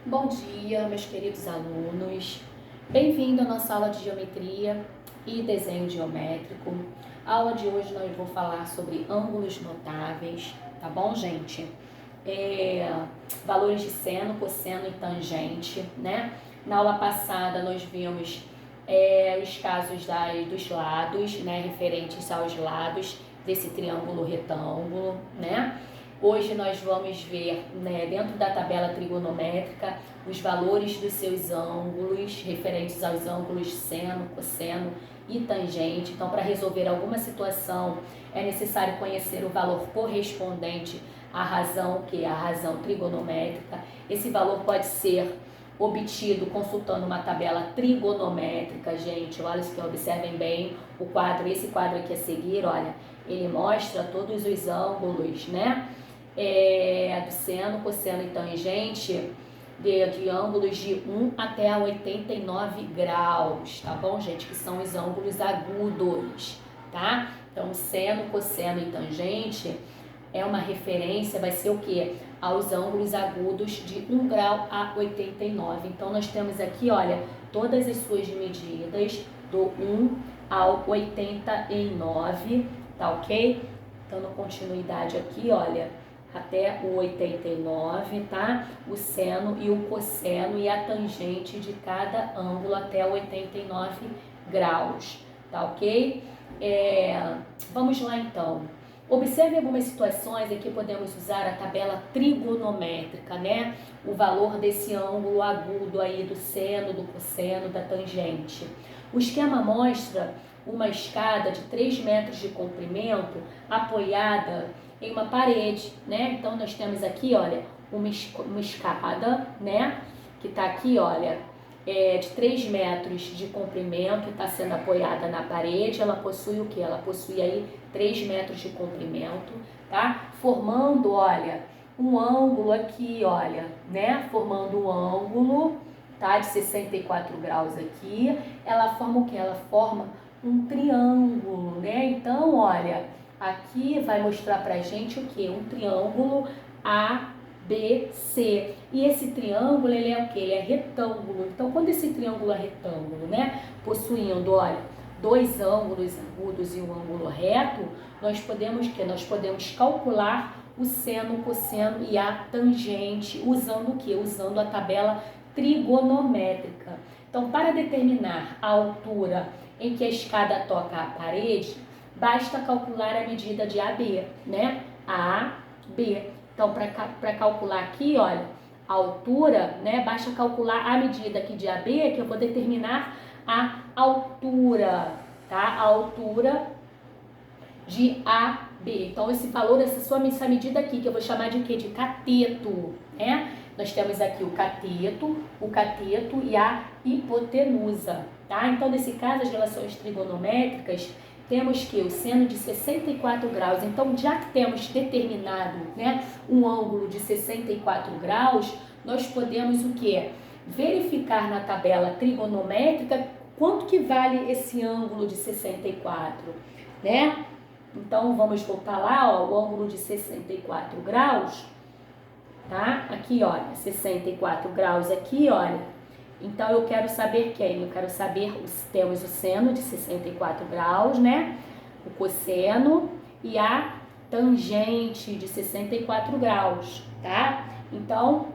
Bom dia, meus queridos alunos. Bem-vindo à nossa aula de geometria e desenho geométrico. A aula de hoje nós vamos falar sobre ângulos notáveis, tá bom, gente? Valores de seno, cosseno e tangente, né? Na aula passada nós vimos os casos dos lados, né? Referentes aos lados desse triângulo retângulo, né? Hoje nós vamos ver, né, dentro da tabela trigonométrica, os valores dos seus ângulos, referentes aos ângulos seno, cosseno e tangente. Então, para resolver alguma situação, é necessário conhecer o valor correspondente à razão, que é a razão trigonométrica. Esse valor pode ser obtido consultando uma tabela trigonométrica, gente. Olha, que observem bem o quadro. Esse quadro aqui a seguir, olha, ele mostra todos os ângulos, né? Do seno, cosseno e tangente de ângulos de 1 até 89 graus, tá bom, gente? Que são os ângulos agudos, tá? Então, seno, cosseno e tangente é uma referência, vai ser o quê? Aos ângulos agudos de 1 grau a 89. Então, nós temos aqui, olha, todas as suas medidas do 1 ao 89, tá ok? Dando continuidade aqui, olha, até o 89, tá? O seno e o cosseno e a tangente de cada ângulo até 89 graus, tá ok? Vamos lá então. Observe algumas situações em que podemos usar a tabela trigonométrica, né? O valor desse ângulo agudo aí do seno, do cosseno, da tangente. O esquema mostra uma escada de 3 metros de comprimento apoiada em uma parede, né? Então, nós temos aqui, olha, uma escada, né? Que tá aqui, olha, de 3 metros de comprimento, está sendo apoiada na parede. Ela possui o que? Ela possui aí 3 metros de comprimento, tá? Formando, olha, um ângulo aqui, olha, né? Formando um ângulo, tá? De 64 graus aqui. Ela forma o que? Ela forma um triângulo, né? Então, olha, aqui vai mostrar pra gente o que? Um triângulo ABC. E esse triângulo, ele é o que? Ele é retângulo. Então, quando esse triângulo é retângulo, né? Possuindo, olha, dois ângulos agudos e um ângulo reto, nós podemos o que? Nós podemos calcular o seno, o cosseno e a tangente, usando o que? Usando a tabela trigonométrica. Então, para determinar a altura em que a escada toca a parede, basta calcular a medida de AB, né? AB. Então, para calcular aqui, olha, a altura, né? Basta calcular a medida aqui de AB, que eu vou determinar a altura, tá? A altura de AB. Então, esse valor, essa medida aqui, que eu vou chamar de quê? De cateto, né? Nós temos aqui o cateto e a hipotenusa, tá? Então, nesse caso, as relações trigonométricas, temos que o seno de 64 graus. Então, já que temos determinado, né, um ângulo de 64 graus, nós podemos o quê? Verificar na tabela trigonométrica quanto que vale esse ângulo de 64, né? Então, vamos voltar lá, ó, o ângulo de 64 graus, tá? Aqui, olha, 64 graus aqui, olha. Então, eu quero saber quem? Eu quero saber, temos o seno de 64 graus, né? O cosseno e a tangente de 64 graus, tá? Então,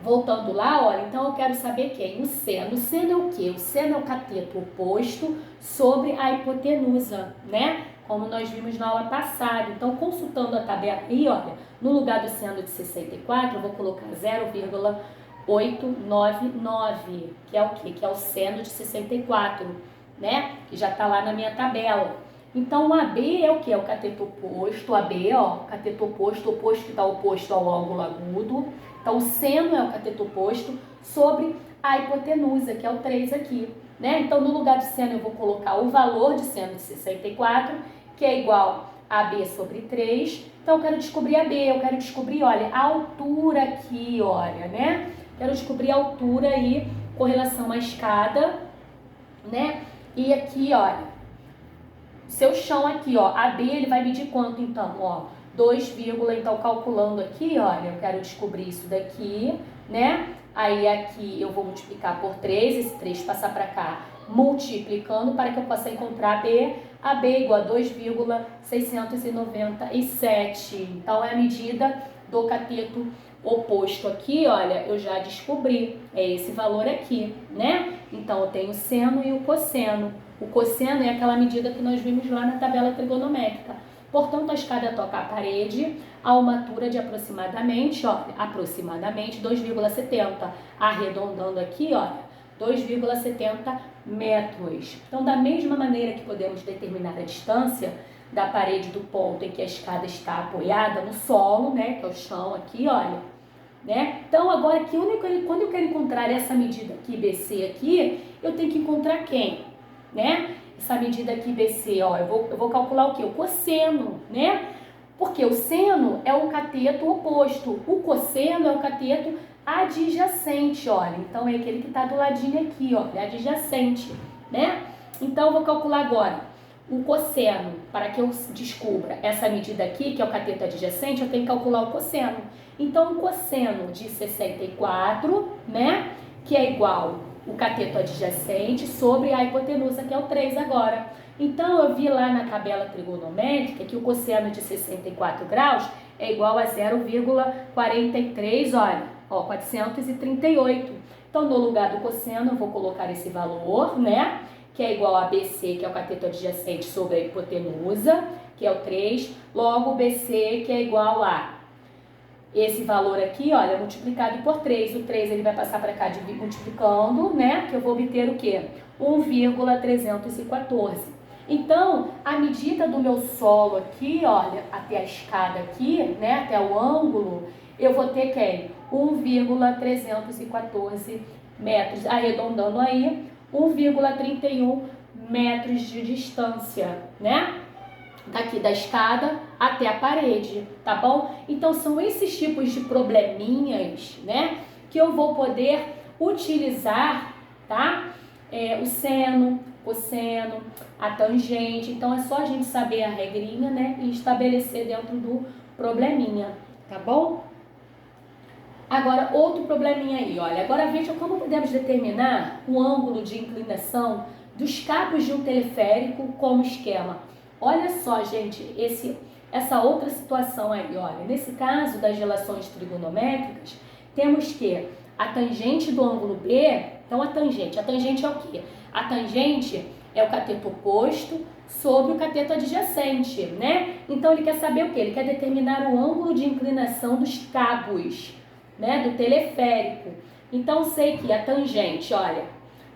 voltando lá, olha, então eu quero saber quem? O seno. O seno é o quê? O seno é o cateto oposto sobre a hipotenusa, né? Como nós vimos na aula passada. Então, consultando a tabela aí, olha, no lugar do seno de 64, eu vou colocar 0,899, que é o quê? Que é o seno de 64, né? Que já tá lá na minha tabela. Então, o AB é o que? É o cateto oposto, AB, ó, cateto oposto que está oposto ao ângulo agudo. Então, o seno é o cateto oposto sobre a hipotenusa, que é o 3 aqui, né? Então, no lugar de seno, eu vou colocar o valor de seno de 64, que é igual a AB sobre 3. Então, eu quero descobrir AB, eu quero descobrir, olha, a altura aqui, olha, né? Quero descobrir a altura aí com relação à escada, né? E aqui, olha, seu chão aqui, ó, AB, ele vai medir quanto então? Ó, 2, então calculando aqui, olha, eu quero descobrir isso daqui, né? Aí aqui eu vou multiplicar por 3, esse 3 passar para cá, multiplicando para que eu possa encontrar B. A B é igual a 2,697. Então, é a medida do cateto oposto aqui, olha, eu já descobri, é esse valor aqui, né? Então, eu tenho o seno e o cosseno. O cosseno é aquela medida que nós vimos lá na tabela trigonométrica. Portanto, a escada toca a parede a uma altura de aproximadamente, olha, aproximadamente 2,70. Arredondando aqui, olha, 2,70 metros. Então, da mesma maneira que podemos determinar a distância da parede do ponto em que a escada está apoiada no solo, né, que é o chão aqui, olha, né? Então, agora aqui, quando eu quero encontrar essa medida aqui, BC aqui, eu tenho que encontrar quem, né? Essa medida aqui, BC, ó, eu vou calcular o quê? O cosseno, né? Porque o seno é o cateto oposto, o cosseno é o cateto adjacente, olha. Então, é aquele que está do ladinho aqui, ó, é adjacente, né? Então, eu vou calcular agora o cosseno. Para que eu descubra essa medida aqui, que é o cateto adjacente, eu tenho que calcular o cosseno. Então, o cosseno de 64, né, que é igual o cateto adjacente sobre a hipotenusa, que é o 3 agora. Então, eu vi lá na tabela trigonométrica que o cosseno de 64 graus é igual a 0,43, olha, ó, 438. Então, no lugar do cosseno, eu vou colocar esse valor, né, que é igual a BC, que é o cateto adjacente sobre a hipotenusa, que é o 3, logo BC, que é igual a esse valor aqui, olha, multiplicado por 3. O 3 ele vai passar para cá multiplicando, né? Que eu vou obter o quê? 1,314. Então, a medida do meu solo aqui, olha, até a escada aqui, né? Até o ângulo, eu vou ter quem? 1,314 metros. Arredondando aí, 1,31 metros de distância, né? Daqui da escada até a parede, tá bom? Então, são esses tipos de probleminhas, né, que eu vou poder utilizar, tá? O seno, cosseno, a tangente. Então, é só a gente saber a regrinha, né, e estabelecer dentro do probleminha, tá bom? Agora, outro probleminha aí, olha. Agora, veja como podemos determinar o ângulo de inclinação dos cabos de um teleférico como esquema. Olha só, gente, essa outra situação aí, olha. Nesse caso das relações trigonométricas, temos que a tangente do ângulo B, então a tangente é o quê? A tangente é o cateto oposto sobre o cateto adjacente, né? Então, ele quer saber o quê? Ele quer determinar o ângulo de inclinação dos cabos, né, do teleférico. Então, sei que a tangente, olha,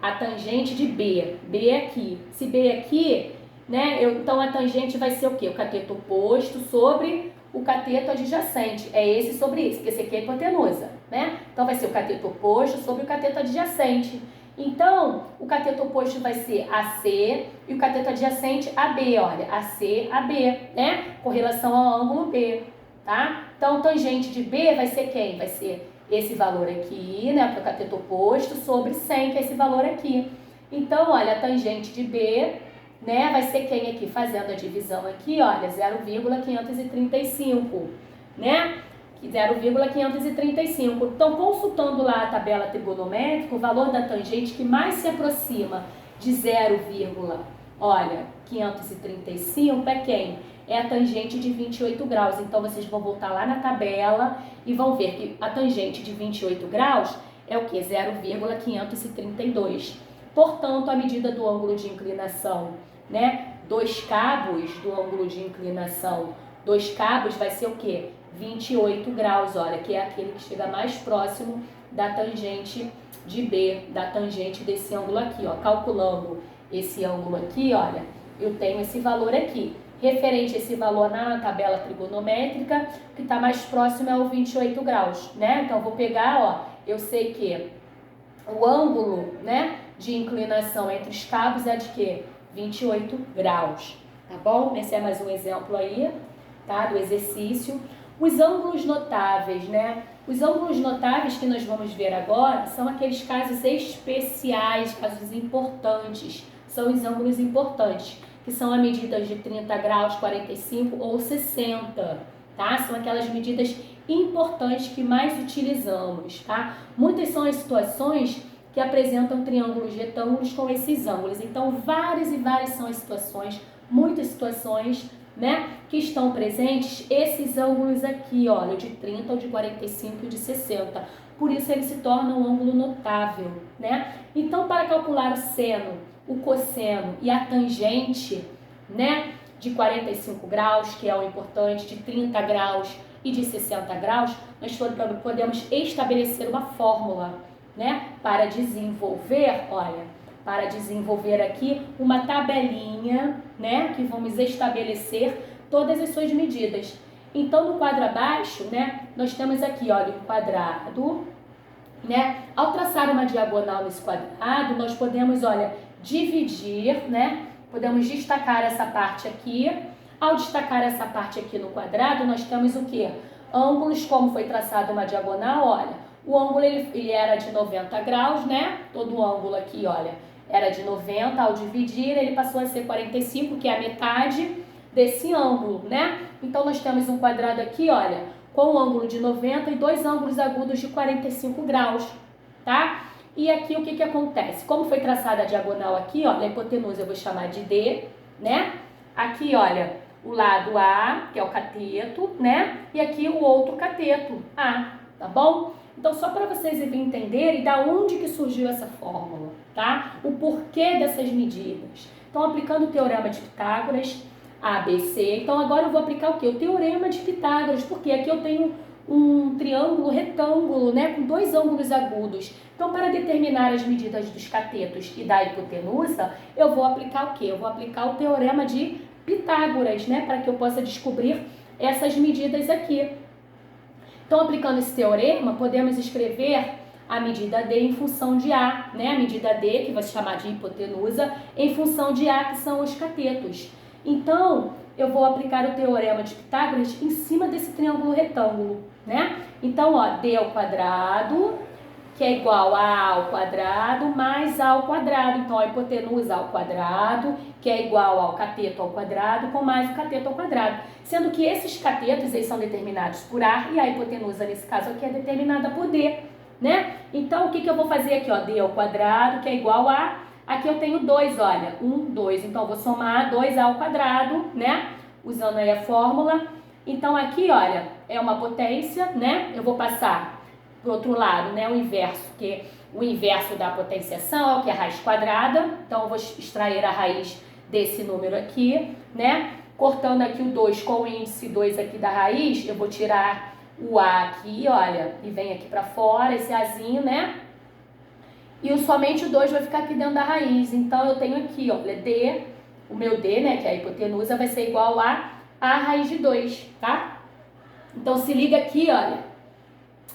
a tangente de B aqui, se B aqui, né, então a tangente vai ser o quê? O cateto oposto sobre o cateto adjacente, é esse sobre isso, porque esse aqui é a hipotenusa, né? Então, vai ser o cateto oposto sobre o cateto adjacente. Então, o cateto oposto vai ser AC e o cateto adjacente AB, olha, AC, AB, né? Com relação ao ângulo B, tá? Então, tangente de B vai ser quem? Vai ser esse valor aqui, né, para o cateto oposto, sobre 100, que é esse valor aqui. Então, olha, a tangente de B, né, vai ser quem aqui? Fazendo a divisão aqui, olha, 0,535, né? 0,535. Então, consultando lá a tabela trigonométrica, o valor da tangente que mais se aproxima de 0,535 é quem? É a tangente de 28 graus. Então, vocês vão voltar lá na tabela e vão ver que a tangente de 28 graus é o que? 0,532. Portanto, a medida do ângulo de inclinação, né, dos cabos do ângulo de inclinação dos cabos vai ser o que? 28 graus, olha, que é aquele que chega mais próximo da tangente de B, da tangente desse ângulo aqui, ó. Calculando esse ângulo aqui, olha, eu tenho esse valor aqui. Referente a esse valor na tabela trigonométrica, o que está mais próximo é o 28 graus, né? Então, eu vou pegar, ó, eu sei que o ângulo, né, de inclinação entre os cabos é de quê? 28 graus, tá bom? Esse é mais um exemplo aí, tá, do exercício. Os ângulos notáveis, né? Os ângulos notáveis que nós vamos ver agora são aqueles casos especiais, casos importantes, são os ângulos importantes, que são a medidas de 30 graus, 45 ou 60, tá? São aquelas medidas importantes que mais utilizamos, tá? Muitas são as situações que apresentam triângulos retângulos com esses ângulos. Então, várias e várias são as situações, muitas situações, né, que estão presentes esses ângulos aqui, olha, o de 30, o de 45 e o de 60. Por isso ele se torna um ângulo notável, né? Então, para calcular o seno, o cosseno e a tangente, né, de 45 graus, que é o importante, de 30 graus e de 60 graus, nós podemos estabelecer uma fórmula, né, para desenvolver, olha, para desenvolver aqui uma tabelinha, né, que vamos estabelecer todas as suas medidas. Então, no quadro abaixo, né, nós temos aqui, olha, um quadrado, né? Ao traçar uma diagonal nesse quadrado, nós podemos, olha, dividir, né? Podemos destacar essa parte aqui. Ao destacar essa parte aqui no quadrado, nós temos o quê? Ângulos, como foi traçado uma diagonal, olha, o ângulo ele era de 90 graus, né? Todo o ângulo aqui, olha, era de 90, ao dividir ele passou a ser 45, que é a metade desse ângulo, né? Então, nós temos um quadrado aqui, olha, com um ângulo de 90 e dois ângulos agudos de 45 graus, tá? E aqui o que acontece? Como foi traçada a diagonal aqui, olha, a hipotenusa eu vou chamar de D, né? Aqui, olha, o lado A, que é o cateto, né? E aqui o outro cateto, A, tá bom? Então, só para vocês entenderem da onde que surgiu essa fórmula, tá? O porquê dessas medidas. Então, aplicando o teorema de Pitágoras, ABC. Então, agora eu vou aplicar o quê? O teorema de Pitágoras, porque aqui eu tenho um triângulo retângulo, né, com dois ângulos agudos. Então, para determinar as medidas dos catetos e da hipotenusa, eu vou aplicar o quê? Eu vou aplicar o teorema de Pitágoras, né, para que eu possa descobrir essas medidas aqui. Então, aplicando esse teorema, podemos escrever a medida D em função de A, né, a medida D, que vai se chamar de hipotenusa, em função de A, que são os catetos. Então, eu vou aplicar o teorema de Pitágoras em cima desse triângulo retângulo, né? Então, ó, D ao quadrado, que é igual a A ao quadrado, mais A ao quadrado. Então, a hipotenusa ao quadrado, que é igual ao cateto ao quadrado, com mais o cateto ao quadrado. Sendo que esses catetos, eles são determinados por A, e a hipotenusa, nesse caso aqui, é determinada por D, né? Então, o que eu vou fazer aqui, ó? D ao quadrado, que é igual a... Aqui eu tenho 2, olha, 1, 2, então eu vou somar 2A ao quadrado, né, usando aí a fórmula. Então aqui, olha, é uma potência, né, eu vou passar pro outro lado, né, o inverso, que o inverso da potenciação é o que é a raiz quadrada, então eu vou extrair a raiz desse número aqui, né, cortando aqui o 2 com o índice 2 aqui da raiz, eu vou tirar o A aqui, olha, e vem aqui para fora, esse Azinho, né, e somente o 2 vai ficar aqui dentro da raiz. Então, eu tenho aqui, olha, D, o meu D, né, que é a hipotenusa, vai ser igual a raiz de 2, tá? Então, se liga aqui, olha,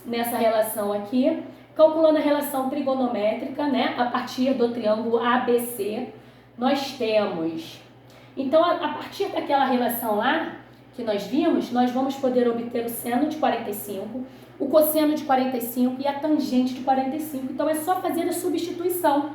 nessa relação aqui, calculando a relação trigonométrica, né, a partir do triângulo ABC, nós temos... Então, a partir daquela relação lá, que nós vimos, nós vamos poder obter o seno de 45, o cosseno de 45 e a tangente de 45. Então, é só fazer a substituição,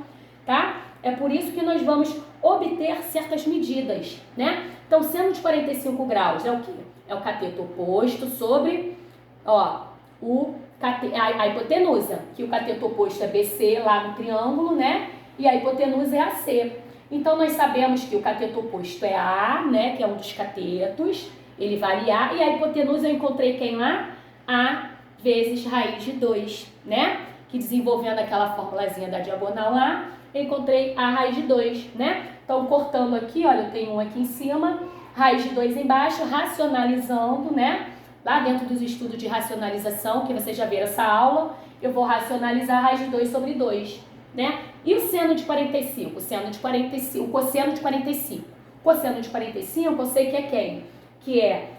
tá? É por isso que nós vamos obter certas medidas, né? Então, seno de 45 graus é o quê? É o cateto oposto sobre, ó, a hipotenusa, que o cateto oposto é BC lá no triângulo, né? E a hipotenusa é AC. Então, nós sabemos que o cateto oposto é A, né? Que é um dos catetos, ele vale A. E a hipotenusa eu encontrei quem lá? A vezes raiz de 2, né? Que desenvolvendo aquela formulazinha da diagonal lá, eu encontrei a raiz de 2, né? Então, cortando aqui, olha, eu tenho um aqui em cima, raiz de 2 embaixo, racionalizando, né? Lá dentro dos estudos de racionalização, que vocês já viram essa aula, eu vou racionalizar a raiz de 2 sobre 2, né? E o seno de 45? O cosseno de 45. O cosseno de 45, eu sei que é quem? Que é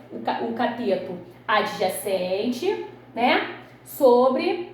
o cateto adjacente, né, sobre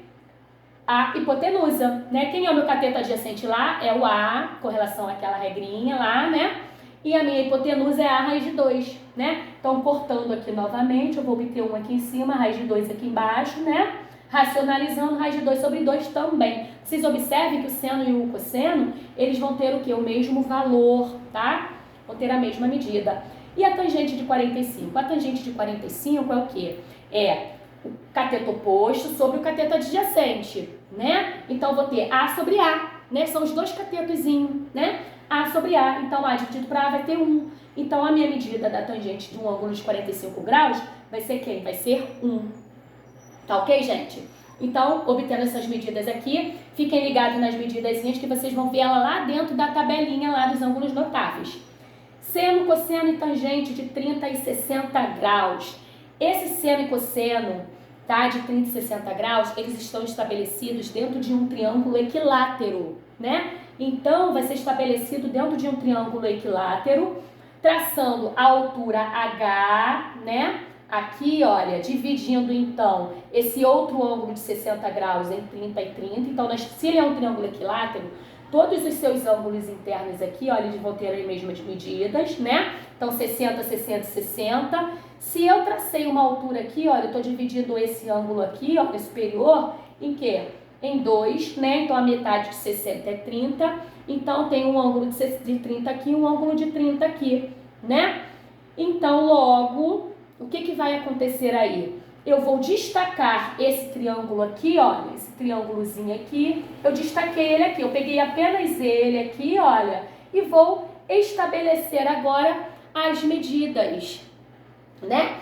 a hipotenusa, né? Quem é o meu cateto adjacente lá? É o A, com relação àquela regrinha lá, né? E a minha hipotenusa é A raiz de 2, né? Então, cortando aqui novamente, eu vou obter um aqui em cima, raiz de 2 aqui embaixo, né? Racionalizando, raiz de 2 sobre 2 também. Vocês observem que o seno e o cosseno, eles vão ter o quê? O mesmo valor, tá? Vão ter a mesma medida. E a tangente de 45? A tangente de 45 é o quê? É o cateto oposto sobre o cateto adjacente, né? Então, vou ter A sobre A, né? São os dois catetozinhos, né? A sobre A. Então, A dividido por A vai ter 1. Então, a minha medida da tangente de um ângulo de 45 graus vai ser quem? Vai ser 1. Tá ok, gente? Então, obtendo essas medidas aqui, fiquem ligados nas medidazinhas que vocês vão ver ela lá dentro da tabelinha lá dos ângulos notáveis. Seno, cosseno e tangente de 30 e 60 graus. Esse seno e cosseno, tá, de 30 e 60 graus, eles estão estabelecidos dentro de um triângulo equilátero, né? Então, vai ser estabelecido dentro de um triângulo equilátero, traçando a altura H, né? Aqui, olha, dividindo então esse outro ângulo de 60 graus em 30 e 30. Então, se ele é um triângulo equilátero, todos os seus ângulos internos aqui, olha, eles vão ter as mesmas medidas, né? Então, 60, 60, 60. Se eu tracei uma altura aqui, olha, eu estou dividindo esse ângulo aqui, ó, superior, em quê? Em 2, né? Então, a metade de 60 é 30. Então, tem um ângulo de 30 aqui e um ângulo de 30 aqui, né? Então, logo, o que vai acontecer aí? Eu vou destacar esse triângulo aqui, olha, esse triângulozinho aqui, eu destaquei ele aqui, eu peguei apenas ele aqui, olha, e vou estabelecer agora as medidas, né,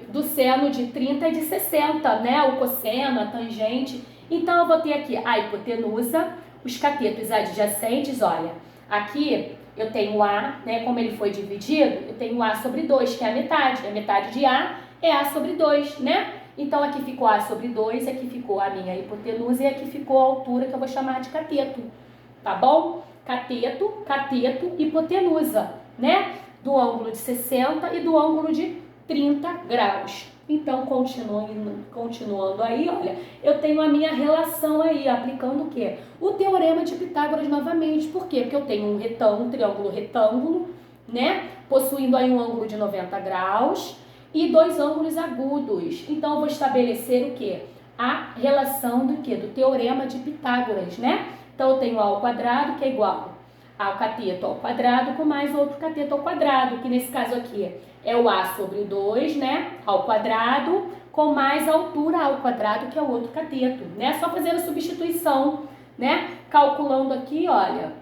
do seno de 30 e de 60, né, o cosseno, a tangente. Então, eu vou ter aqui a hipotenusa, os catetos adjacentes, olha, aqui eu tenho A, né, como ele foi dividido, eu tenho A sobre 2, que é a metade de A é A sobre 2, né? Então, aqui ficou A sobre 2, aqui ficou a minha hipotenusa e aqui ficou a altura que eu vou chamar de cateto, tá bom? Cateto, cateto, hipotenusa, né? Do ângulo de 60 e do ângulo de 30 graus. Então, continuando aí, olha, eu tenho a minha relação aí, aplicando o quê? O teorema de Pitágoras novamente. Por quê? Porque eu tenho um retângulo, um triângulo retângulo, né? Possuindo aí um ângulo de 90 graus e dois ângulos agudos. Então, eu vou estabelecer o quê? A relação do quê? Do teorema de Pitágoras, né? Então, eu tenho A ao quadrado, que é igual ao cateto ao quadrado, com mais outro cateto ao quadrado, que nesse caso aqui é o A sobre 2, né, ao quadrado, com mais a altura ao quadrado, que é o outro cateto, né, só fazendo substituição, né, calculando aqui, olha,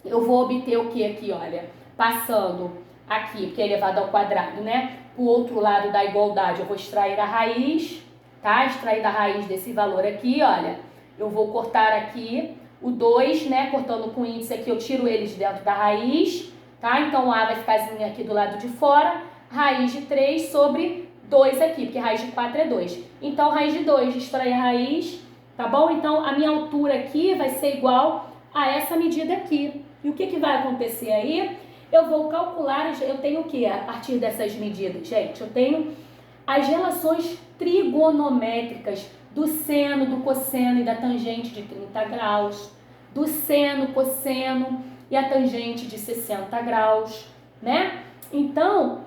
eu vou obter o que aqui, olha, passando aqui, que é elevado ao quadrado, né, pro outro lado da igualdade, eu vou extrair a raiz, tá, extrair da raiz desse valor aqui, olha, eu vou cortar aqui o 2, né, cortando com o índice aqui, eu tiro eles dentro da raiz, tá? Então, A vai ficar aqui do lado de fora, raiz de 3 sobre 2 aqui, porque raiz de 4 é 2. Então, raiz de 2, extrair a raiz, tá bom? Então, a minha altura aqui vai ser igual a essa medida aqui. E o que vai acontecer aí? Eu vou calcular, eu tenho o que a partir dessas medidas, gente? Eu tenho as relações trigonométricas do seno, do cosseno e da tangente de 30 graus, do seno, cosseno e a tangente de 60 graus, né? Então,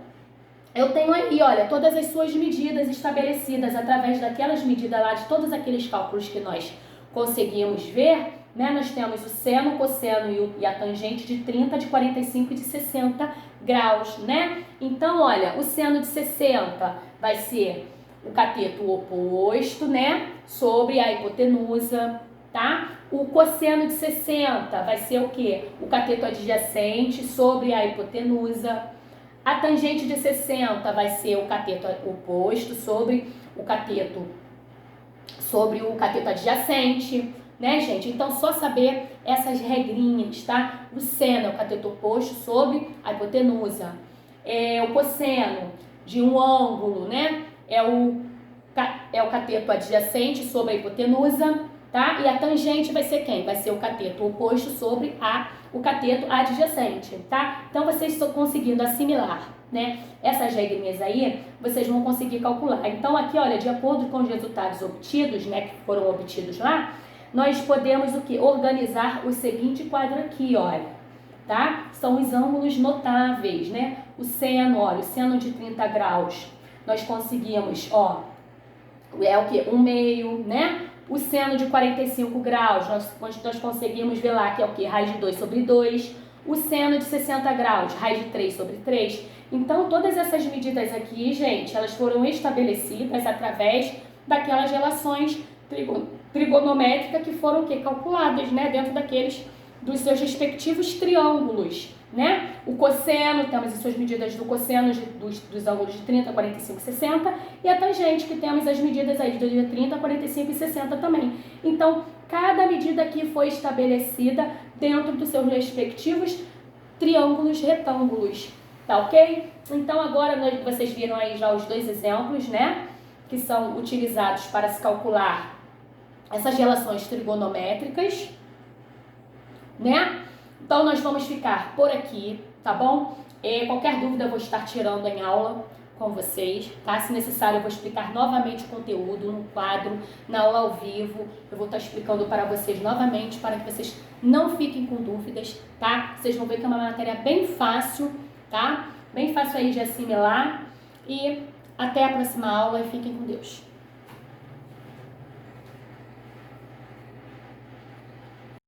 eu tenho aí, olha, todas as suas medidas estabelecidas através daquelas medidas lá, de todos aqueles cálculos que nós conseguimos ver, né? Nós temos o seno, o cosseno e a tangente de 30, de 45 e de 60 graus, né? Então, olha, o seno de 60 vai ser o cateto oposto, né, sobre a hipotenusa, tá? O cosseno de 60 vai ser o quê? O cateto adjacente sobre a hipotenusa. A tangente de 60 vai ser o cateto oposto sobre o cateto adjacente, né, gente? Então, só saber essas regrinhas, tá? O seno é o cateto oposto sobre a hipotenusa. O cosseno de um ângulo, né, é o cateto adjacente sobre a hipotenusa, tá? E a tangente vai ser quem? Vai ser o cateto oposto sobre o cateto adjacente, tá? Então, vocês estão conseguindo assimilar, né, essas regrinhas aí, vocês vão conseguir calcular. Então, aqui, olha, de acordo com os resultados obtidos, né, que foram obtidos lá, nós podemos o que? Organizar o seguinte quadro aqui, olha, tá? São os ângulos notáveis, né? O seno, olha, o seno de 30 graus, nós conseguimos, ó, é o que? 1/2, né? O seno de 45 graus, nós conseguimos ver lá que é o que? Raiz de 2 sobre 2. O seno de 60 graus, raiz de 3 sobre 3. Então, todas essas medidas aqui, gente, elas foram estabelecidas através daquelas relações trigonométricas que foram calculadas, né, dentro dos seus respectivos triângulos, né? O cosseno, temos as suas medidas do cosseno dos ângulos de 30, 45 e 60, e a tangente, que temos as medidas aí de 30, 45 e 60 também. Então, cada medida aqui foi estabelecida dentro dos seus respectivos triângulos retângulos, tá ok? Então, agora vocês viram aí já os dois exemplos, né, que são utilizados para se calcular essas relações trigonométricas, né? Então, nós vamos ficar por aqui, tá bom? Qualquer dúvida eu vou estar tirando em aula com vocês, tá? Se necessário, eu vou explicar novamente o conteúdo no quadro, na aula ao vivo. Eu vou estar explicando para vocês novamente, para que vocês não fiquem com dúvidas, tá? Vocês vão ver que é uma matéria bem fácil, tá? Bem fácil aí de assimilar. E até a próxima aula e fiquem com Deus.